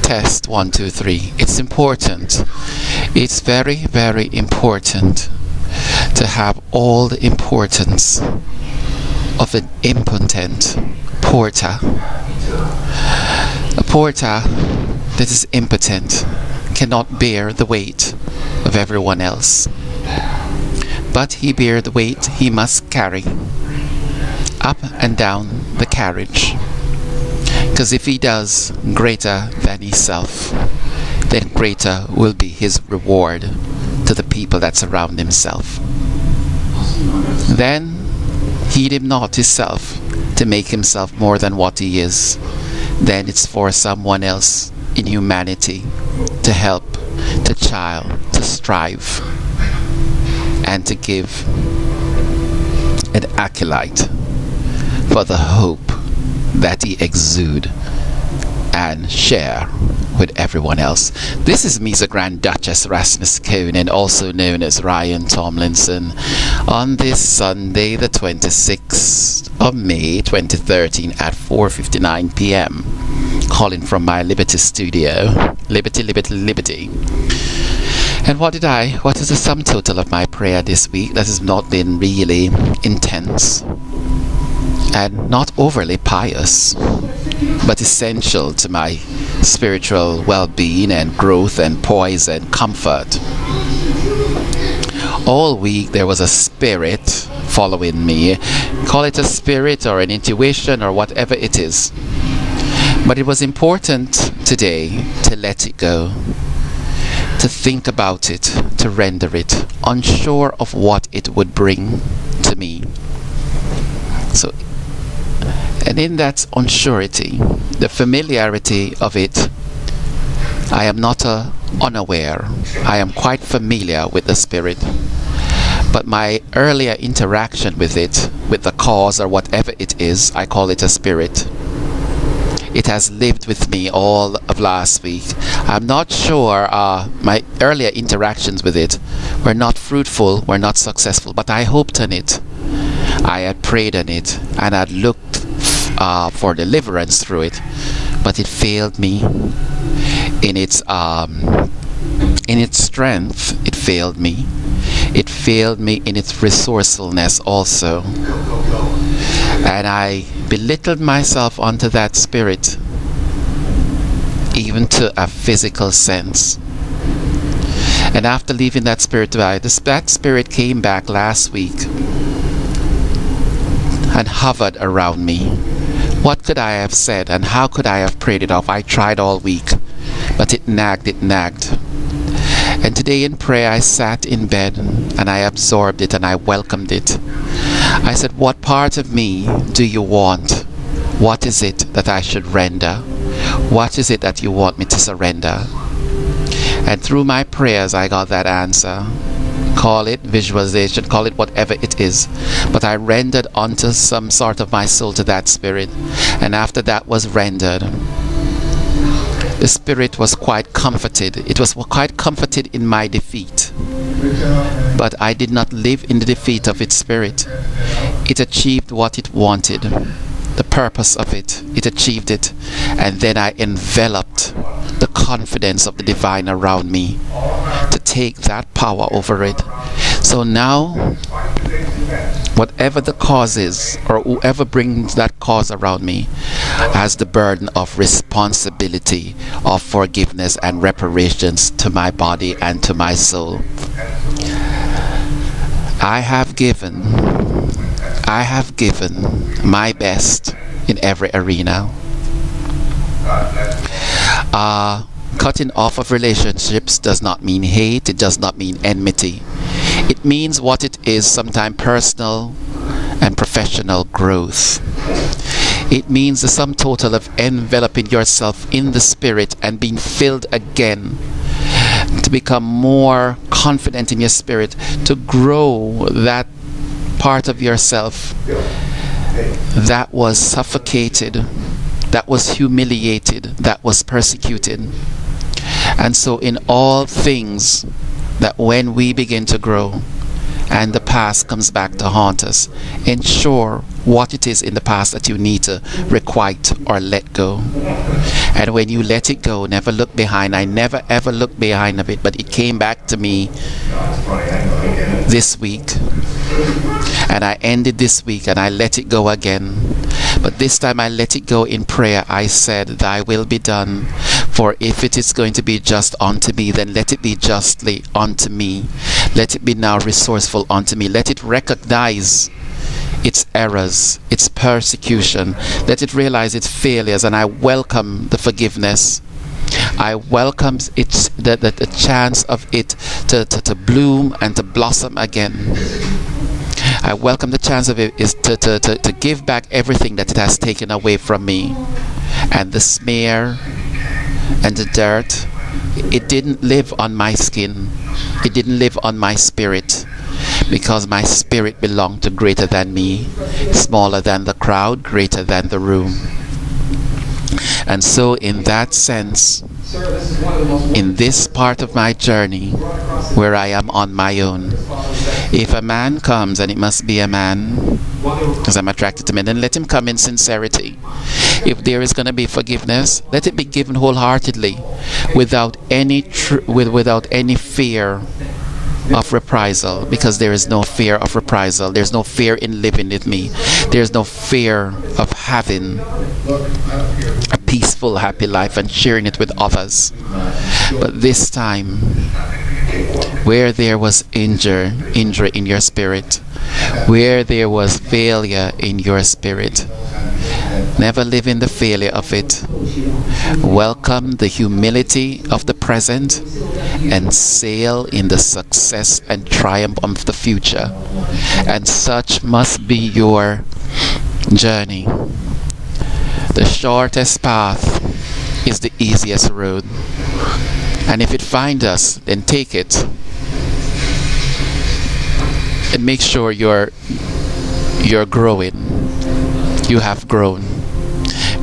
Test 1 2 3. It's important. It's very, very important to have all the importance of an impotent porter. A porter that is impotent cannot bear the weight of everyone else. But he bears the weight he must carry up and down the carriage. Because if he does greater than himself, then greater will be his reward to the people that surround himself. Then heed him not himself to make himself more than what he is. Then it's for someone else in humanity to help, to child, to strive, and to give an acolyte for the hope that he exude and share with everyone else. This is MEZA GRANDDUCHESS RASMASKONEN, also known as Ryan Tomlinson, on this Sunday the 26th of May 2013 at 4:59 p.m. calling from my Liberty studio. Liberty. And what is the sum total of my prayer this week? That has not been really intense and not overly pious, but essential to my spiritual well-being and growth and poise and comfort. All week there was a spirit following me. Call it a spirit or an intuition or whatever it is. But it was important today to let it go, to think about it, to render it, unsure of what it would bring to me. So, and in that unsurety, the familiarity of it, I am not unaware. I am quite familiar with the spirit. But my earlier interaction with it, with the cause or whatever it is, I call it a spirit. It has lived with me all of last week. I'm not sure my earlier interactions with it were not fruitful, were not successful, but I hoped on it. I had prayed on it and had looked for deliverance through it, but it failed me in its strength. It failed me. It failed me in its resourcefulness also. And I belittled myself onto that spirit, even to a physical sense. And after leaving that spirit, that spirit came back last week and hovered around me. What could I have said and how could I have prayed it off? I tried all week, but it nagged. And today in prayer I sat in bed and I absorbed it and I welcomed it. I said, what part of me do you want? What is it that I should render? What is it that you want me to surrender? And through my prayers I got that answer. Call it visualization, call it whatever it is. But I rendered unto some sort of my soul to that spirit. And after that was rendered, the spirit was quite comforted. It was quite comforted in my defeat. But I did not live in the defeat of its spirit. It achieved what it wanted, the purpose of it. It achieved it. And then I enveloped the confidence of the divine around me to take that power over it. So now, whatever the cause is, or whoever brings that cause around me, has the burden of responsibility, of forgiveness and reparations to my body and to my soul. I have given my best in every arena. Cutting off of relationships does not mean hate. It does not mean enmity. It means what it is, sometimes personal and professional growth. It means the sum total of enveloping yourself in the spirit and being filled again, to become more confident in your spirit, to grow that part of yourself that was suffocated, that was humiliated, that was persecuted. And so in all things, that when we begin to grow and the past comes back to haunt us, ensure what it is in the past that you need to requite or let go. And when you let it go, never look behind. I never ever looked behind of it, but it came back to me this week, and I ended this week and I let it go again. But this time I let it go in prayer. I said, thy will be done. For if it is going to be just unto me, then let it be justly unto me. Let it be now resourceful unto me. Let it recognize its errors, its persecution. Let it realize its failures, and I welcome the forgiveness. I welcome the chance of it to bloom and to blossom again. I welcome the chance of it is to give back everything that it has taken away from me. And the smear and the dirt, it didn't live on my skin. It didn't live on my spirit, because my spirit belonged to greater than me, smaller than the crowd, greater than the room. And so in that sense, in this part of my journey where I am on my own, if a man comes, and it must be a man because I'm attracted to men, then let him come in sincerity. If there is going to be forgiveness, let it be given wholeheartedly, without any fear of reprisal, because there is no fear of reprisal. There's no fear in living with me. There's no fear of having a peaceful, happy life and sharing it with others. But this time, where there was injury in your spirit, where there was failure in your spirit, never live in the failure of it. Welcome the humility of the present and sail in the success and triumph of the future. And such must be your journey. The shortest path is the easiest road. And if it finds us, then take it. And make sure you're growing. You have grown.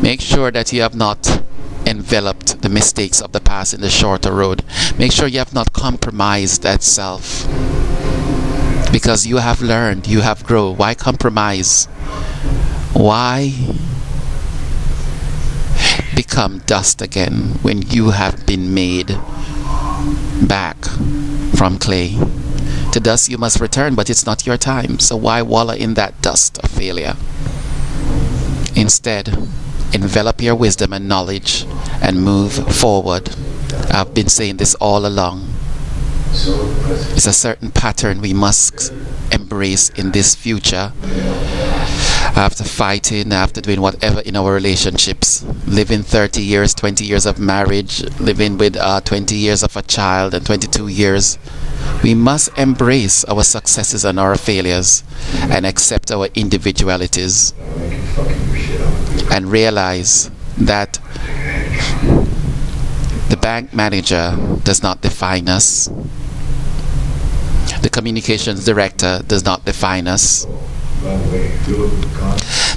Make sure that you have not enveloped the mistakes of the past in the shorter road. Make sure you have not compromised that self, because you have learned, you have grown. Why compromise? Why become dust again when you have been made back from clay? To dust you must return, but it's not your time. So why wallow in that dust of failure? Instead, envelop your wisdom and knowledge and move forward. I've been saying this all along. It's a certain pattern we must embrace in this future. After fighting, after doing whatever in our relationships, living 30 years, 20 years of marriage, living with 20 years of a child and 22 years, we must embrace our successes and our failures and accept our individualities and realize that the bank manager does not define us. The communications director does not define us.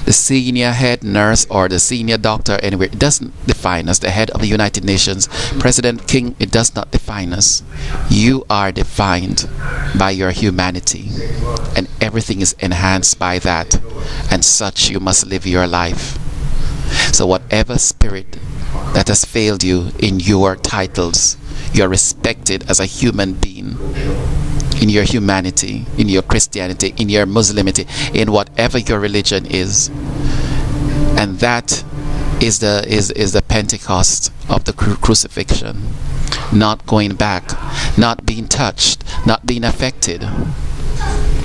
The senior head nurse or the senior doctor anywhere, it doesn't define us. The head of the United Nations, President King, it does not define us. You are defined by your humanity, and everything is enhanced by that, and such you must live your life. So whatever spirit that has failed you in your titles, you're respected as a human being, in your humanity, in your Christianity, in your Muslimity, in whatever your religion is. And that is the Pentecost of the crucifixion. Not going back, not being touched, not being affected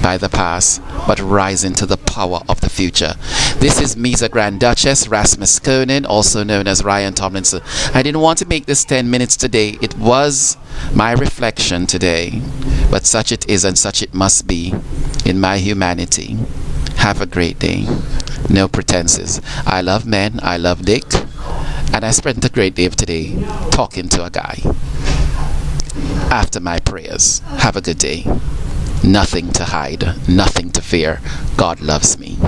by the past, but rising to the power of the future. This is MEZA Grandduchess RASMASKONEN, also known as Ryan Tomlinson. I didn't want to make this 10 minutes today. It was my reflection today, but such it is and such it must be in my humanity. Have a great day. No pretenses. I love men, I love dick, and I spent a great day today talking to a guy after my prayers. Have a good day. Nothing to hide, nothing to fear. God loves me.